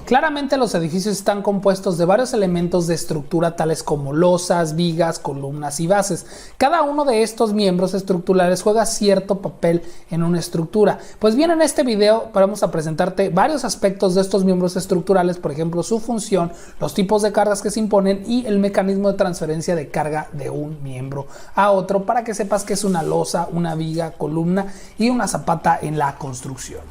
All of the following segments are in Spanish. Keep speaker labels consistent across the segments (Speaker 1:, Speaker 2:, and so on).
Speaker 1: Claramente los edificios están compuestos de varios elementos de estructura tales como losas, vigas, columnas y bases. Cada uno de estos miembros estructurales juega cierto papel en una estructura. Pues bien, en este video vamos a presentarte varios aspectos de estos miembros estructurales, por ejemplo su función, los tipos de cargas que se imponen y el mecanismo de transferencia de carga de un miembro a otro, para que sepas qué es una losa, una viga, columna y una zapata en la construcción.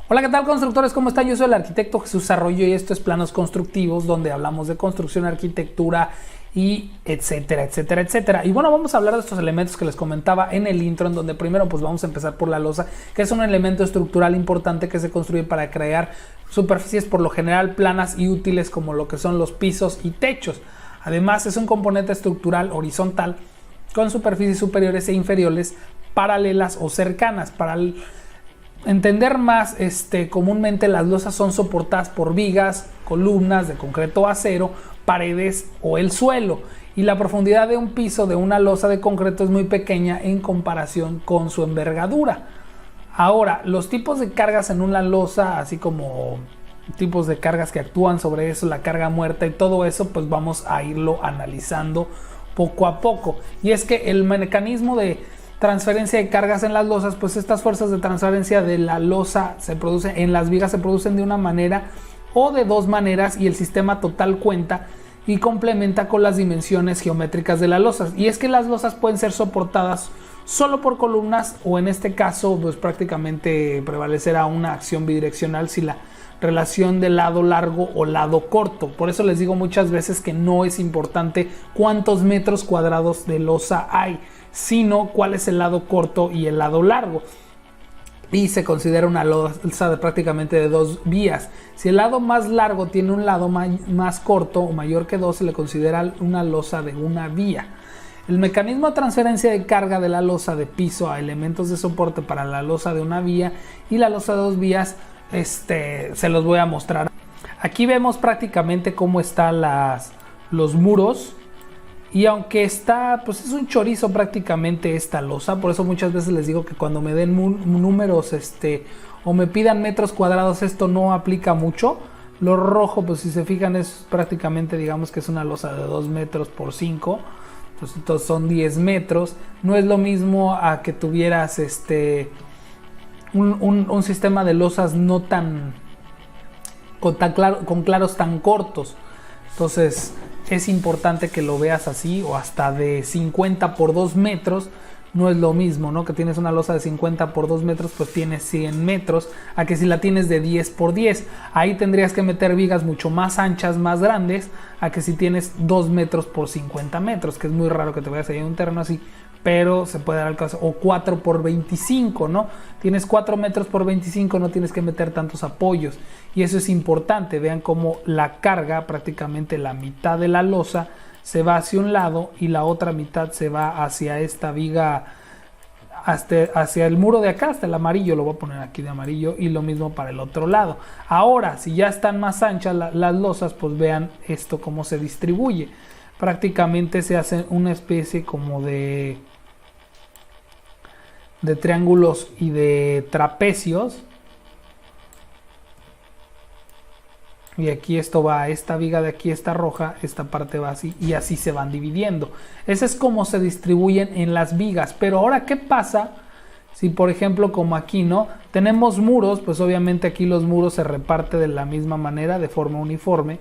Speaker 1: Hola, ¿qué tal constructores? ¿Cómo están? Yo soy el arquitecto Jesús Arroyo y esto es Planos Constructivos, donde hablamos de construcción, arquitectura y etcétera, etcétera, etcétera. Y bueno, vamos a hablar de estos elementos que les comentaba en el intro, en donde primero pues vamos a empezar por la losa, que es un elemento estructural importante que se construye para crear superficies por lo general planas y útiles, como lo que son los pisos y techos. Además es un componente estructural horizontal con superficies superiores e inferiores paralelas o cercanas. Para entender más, comúnmente las losas son soportadas por vigas, columnas de concreto o acero, paredes o el suelo, y la profundidad de un piso de una losa de concreto es muy pequeña en comparación con su envergadura. Ahora, los tipos de cargas en una losa, así como tipos de cargas que actúan sobre eso, la carga muerta y todo eso, pues vamos a irlo analizando poco a poco. Y es que el mecanismo de transferencia de cargas en las losas, pues estas fuerzas de transferencia de la losa se producen en las vigas, se producen de una manera o de dos maneras, y el sistema total cuenta y complementa con las dimensiones geométricas de las losas. Y es que las losas pueden ser soportadas solo por columnas, o en este caso pues prácticamente prevalecerá una acción bidireccional si la relación de lado largo o lado corto. Por eso les digo muchas veces que no es importante cuántos metros cuadrados de losa hay, sino cuál es el lado corto y el lado largo. Y se considera una losa de prácticamente de dos vías. Si el lado más largo tiene un lado más corto o mayor que 2, se le considera una losa de una vía. El mecanismo de transferencia de carga de la losa de piso a elementos de soporte para la losa de una vía y la losa de dos vías, se los voy a mostrar. Aquí vemos prácticamente cómo están los muros. Y aunque está, pues es un chorizo prácticamente esta losa, por eso muchas veces les digo que cuando me den números o me pidan metros cuadrados, esto no aplica mucho. Lo rojo, pues si se fijan, es prácticamente, digamos que es una losa de 2 metros por 5, entonces son 10 metros. No es lo mismo a que tuvieras un sistema de losas no tan con claros tan cortos. Entonces es importante que lo veas así, o hasta de 50 por 2 metros. No es lo mismo, ¿no? Que tienes una losa de 50 por 2 metros, pues tienes 100 metros, a que si la tienes de 10 por 10. Ahí tendrías que meter vigas mucho más anchas, más grandes, a que si tienes 2 metros por 50 metros, que es muy raro que te vayas a ir a un terreno así, pero se puede dar el caso. O 4 por 25, ¿no? Tienes 4 metros por 25, no tienes que meter tantos apoyos. Y eso es importante. Vean cómo la carga, prácticamente la mitad de la losa, se va hacia un lado y la otra mitad se va hacia esta viga, hacia el muro de acá, hasta el amarillo. Lo voy a poner aquí de amarillo, y lo mismo para el otro lado. Ahora, si ya están más anchas las losas, pues vean esto cómo se distribuye. Prácticamente se hace una especie como de triángulos y de trapecios. Y aquí esto va a esta viga de aquí, esta roja, esta parte va así, y así se van dividiendo. Ese es como se distribuyen en las vigas. Pero ahora, ¿qué pasa si, por ejemplo, como aquí, ¿no? Tenemos muros, pues obviamente aquí los muros se reparten de la misma manera, de forma uniforme.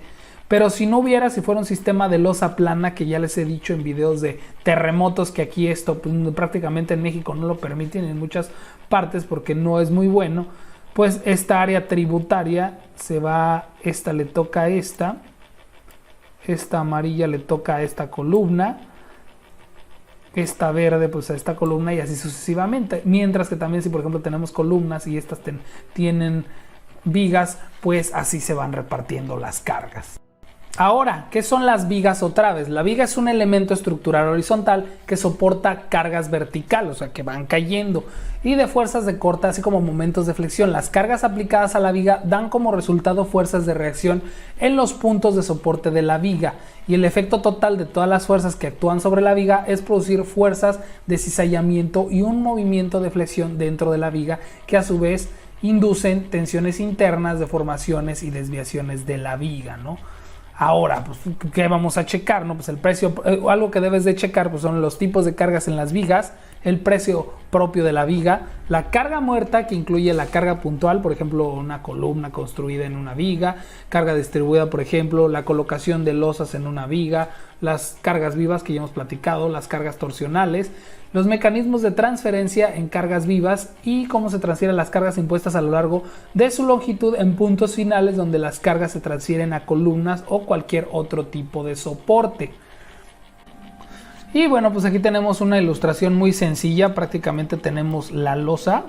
Speaker 1: Pero si no hubiera, si fuera un sistema de losa plana, que ya les he dicho en videos de terremotos, que aquí esto pues, prácticamente en México no lo permiten, en muchas partes, porque no es muy bueno, pues esta área tributaria se va, esta le toca a esta amarilla le toca a esta columna, esta verde pues a esta columna, y así sucesivamente. Mientras que también si por ejemplo tenemos columnas y estas tienen vigas, pues así se van repartiendo las cargas. Ahora, ¿qué son las vigas o traves? La viga es un elemento estructural horizontal que soporta cargas verticales, o sea, que van cayendo, y de fuerzas de corte, así como momentos de flexión. Las cargas aplicadas a la viga dan como resultado fuerzas de reacción en los puntos de soporte de la viga, y el efecto total de todas las fuerzas que actúan sobre la viga es producir fuerzas de cizallamiento y un movimiento de flexión dentro de la viga, que a su vez inducen tensiones internas, deformaciones y desviaciones de la viga, ¿no? Ahora, pues, ¿qué vamos a checar? ¿No? Pues el precio, algo que debes de checar, pues son los tipos de cargas en las vigas, el precio propio de la viga, la carga muerta, que incluye la carga puntual, por ejemplo, una columna construida en una viga, carga distribuida, por ejemplo, la colocación de losas en una viga, las cargas vivas que ya hemos platicado, las cargas torsionales, los mecanismos de transferencia en cargas vivas y cómo se transfieren las cargas impuestas a lo largo de su longitud en puntos finales donde las cargas se transfieren a columnas o cualquier otro tipo de soporte. Y bueno, pues aquí tenemos una ilustración muy sencilla, prácticamente tenemos la losa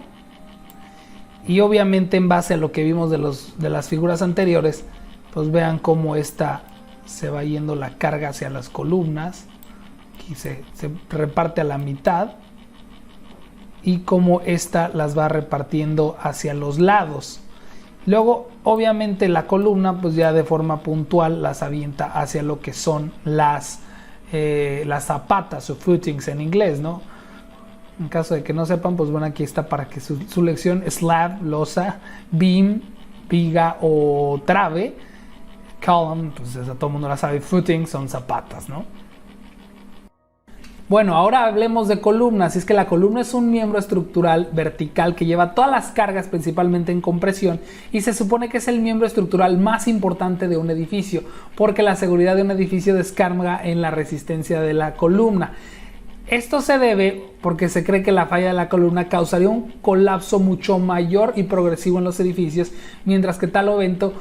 Speaker 1: y obviamente en base a lo que vimos de las figuras anteriores, pues vean cómo esta se va yendo la carga hacia las columnas. Aquí se reparte a la mitad y cómo esta las va repartiendo hacia los lados. Luego, obviamente, la columna, pues ya de forma puntual las avienta hacia lo que son las zapatas o footings en inglés, ¿no? En caso de que no sepan, pues bueno, aquí está para que su lección: slab, losa, beam, viga o trave, column, pues todo el mundo la sabe, footing son zapatas, ¿no? Bueno, ahora hablemos de columnas. Y es que la columna es un miembro estructural vertical que lleva todas las cargas, principalmente en compresión, y se supone que es el miembro estructural más importante de un edificio, porque la seguridad de un edificio descarga en la resistencia de la columna. Esto se debe porque se cree que la falla de la columna causaría un colapso mucho mayor y progresivo en los edificios, mientras que tal evento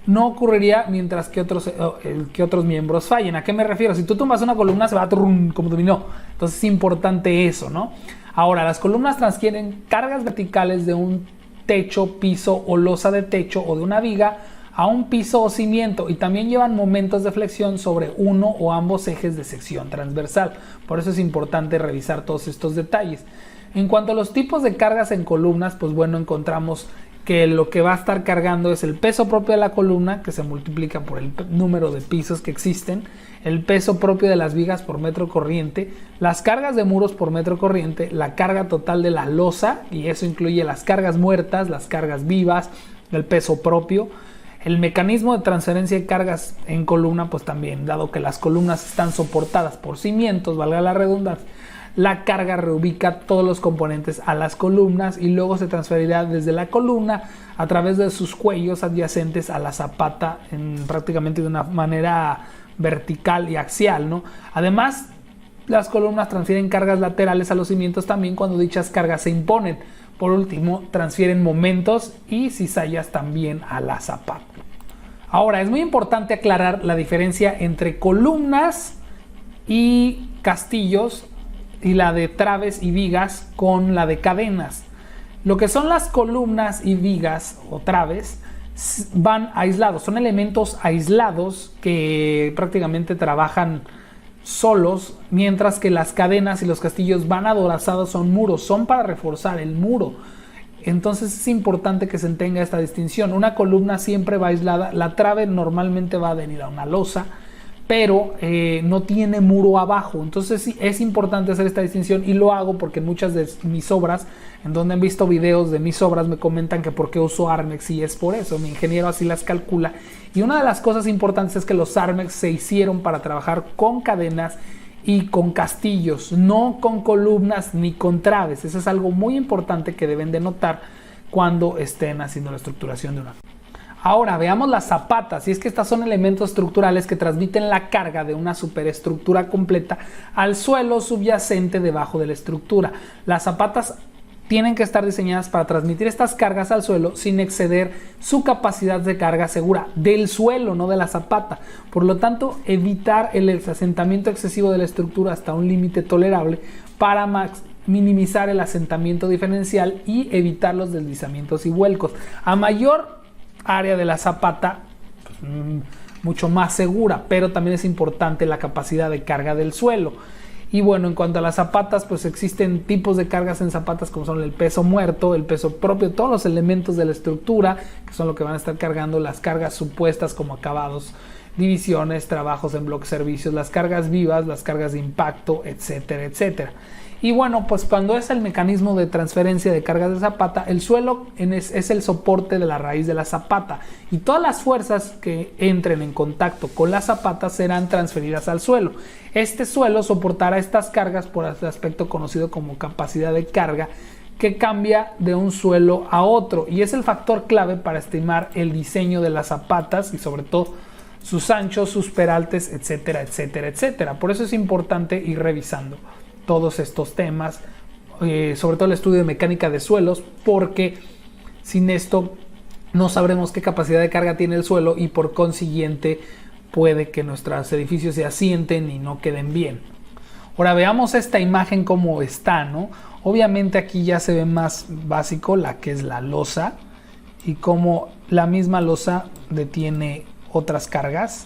Speaker 1: no ocurriría mientras que otros miembros fallen. ¿A qué me refiero? Si tú tumbas una columna, se va a como dominó. Entonces es importante eso, ¿no? Ahora, las columnas transfieren cargas verticales de un techo, piso o losa de techo o de una viga a un piso o cimiento, y también llevan momentos de flexión sobre uno o ambos ejes de sección transversal. Por eso es importante revisar todos estos detalles. En cuanto a los tipos de cargas en columnas, pues bueno, encontramos que lo que va a estar cargando es el peso propio de la columna, que se multiplica por el número de pisos que existen, el peso propio de las vigas por metro corriente, las cargas de muros por metro corriente, la carga total de la losa, y eso incluye las cargas muertas, las cargas vivas, el peso propio, el mecanismo de transferencia de cargas en columna, pues también, dado que las columnas están soportadas por cimientos, valga la redundancia, la carga reubica todos los componentes a las columnas y luego se transferirá desde la columna a través de sus cuellos adyacentes a la zapata prácticamente de una manera vertical y axial, ¿no? Además, las columnas transfieren cargas laterales a los cimientos también cuando dichas cargas se imponen. Por último, transfieren momentos y cizallas también a la zapata. Ahora, es muy importante aclarar la diferencia entre columnas y castillos y la de traves y vigas con la de cadenas. Lo que son las columnas y vigas o traves van aislados, son elementos aislados que prácticamente trabajan solos, mientras que las cadenas y los castillos van adorazados, son muros, son para reforzar el muro. Entonces es importante que se tenga esta distinción. Una columna siempre va aislada, la trave normalmente va adherida a una losa, pero no tiene muro abajo. Entonces sí, es importante hacer esta distinción, y lo hago porque en muchas de mis obras, en donde han visto videos de mis obras, me comentan que por qué uso Armex, y es por eso, mi ingeniero así las calcula. Y una de las cosas importantes es que los Armex se hicieron para trabajar con cadenas y con castillos, no con columnas ni con traves. Eso es algo muy importante que deben de notar cuando estén haciendo la estructuración de una. Ahora veamos las zapatas, y es que estas son elementos estructurales que transmiten la carga de una superestructura completa al suelo subyacente debajo de la estructura. Las zapatas tienen que estar diseñadas para transmitir estas cargas al suelo sin exceder su capacidad de carga segura del suelo, no de la zapata. Por lo tanto, evitar el asentamiento excesivo de la estructura hasta un límite tolerable para minimizar el asentamiento diferencial y evitar los deslizamientos y vuelcos. A mayor área de la zapata, pues, mucho más segura, pero también es importante la capacidad de carga del suelo. Y bueno, en cuanto a las zapatas, pues existen tipos de cargas en zapatas como son el peso muerto, el peso propio, todos los elementos de la estructura, que son lo que van a estar cargando, las cargas supuestas como acabados, divisiones, trabajos en bloques, servicios, las cargas vivas, las cargas de impacto, etcétera, etcétera. Y bueno, pues cuando es el mecanismo de transferencia de cargas de zapata, el suelo es el soporte de la raíz de la zapata y todas las fuerzas que entren en contacto con la zapata serán transferidas al suelo. Este suelo soportará estas cargas por el aspecto conocido como capacidad de carga, que cambia de un suelo a otro y es el factor clave para estimar el diseño de las zapatas y sobre todo sus anchos, sus peraltes, etcétera, etcétera, etcétera. Por eso es importante ir revisando todos estos temas, sobre todo el estudio de mecánica de suelos, porque sin esto no sabremos qué capacidad de carga tiene el suelo y por consiguiente puede que nuestros edificios se asienten y no queden bien. Ahora veamos esta imagen como está, ¿no? Obviamente aquí ya se ve más básico la que es la losa y cómo la misma losa detiene otras cargas.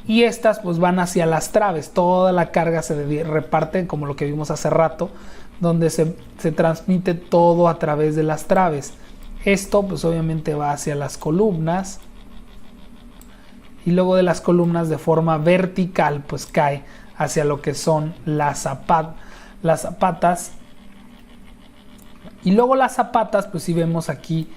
Speaker 1: Y estas pues van hacia las traves, toda la carga se reparte como lo que vimos hace rato, donde se transmite todo a través de las traves. Esto pues obviamente va hacia las columnas y luego de las columnas de forma vertical pues cae hacia lo que son las zapatas. Y luego las zapatas pues si vemos aquí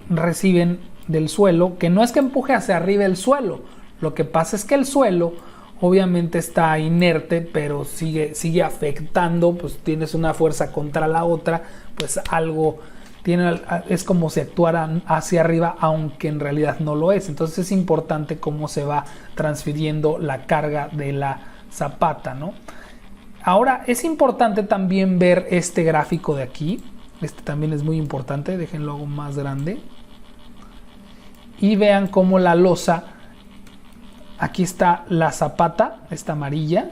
Speaker 1: reciben del suelo, que no es que empuje hacia arriba el suelo. Lo que pasa es que el suelo obviamente está inerte, pero sigue afectando, pues tienes una fuerza contra la otra, pues algo es como si actuaran hacia arriba, aunque en realidad no lo es. Entonces es importante cómo se va transfiriendo la carga de la zapata, ¿no? Ahora es importante también ver este gráfico de aquí. Este también es muy importante, déjenlo algo más grande. Y vean cómo la losa, aquí está la zapata, esta amarilla,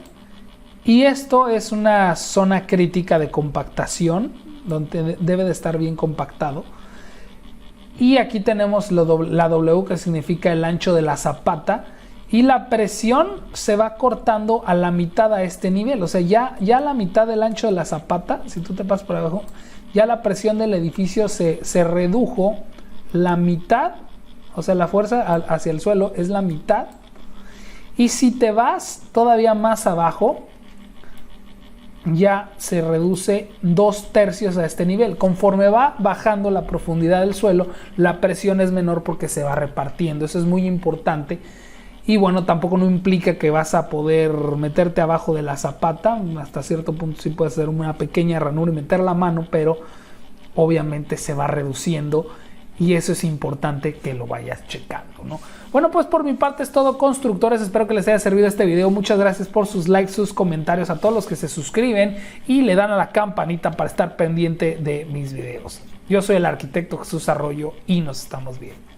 Speaker 1: y esto es una zona crítica de compactación, donde debe de estar bien compactado. Y aquí tenemos la W, que significa el ancho de la zapata, y la presión se va cortando a la mitad a este nivel, o sea, ya a la mitad del ancho de la zapata, si tú te pasas por abajo, ya la presión del edificio se redujo la mitad, o sea, la fuerza hacia el suelo es la mitad. Y si te vas todavía más abajo, ya se reduce 2/3 a este nivel. Conforme va bajando la profundidad del suelo, la presión es menor porque se va repartiendo. Eso es muy importante. Y bueno, tampoco no implica que vas a poder meterte abajo de la zapata. Hasta cierto punto sí puedes hacer una pequeña ranura y meter la mano, pero obviamente se va reduciendo. Y eso es importante que lo vayas checando, ¿no? Bueno, pues por mi parte es todo, constructores. Espero que les haya servido este video. Muchas gracias por sus likes, sus comentarios, a todos los que se suscriben y le dan a la campanita para estar pendiente de mis videos. Yo soy el arquitecto Jesús Arroyo y nos estamos viendo.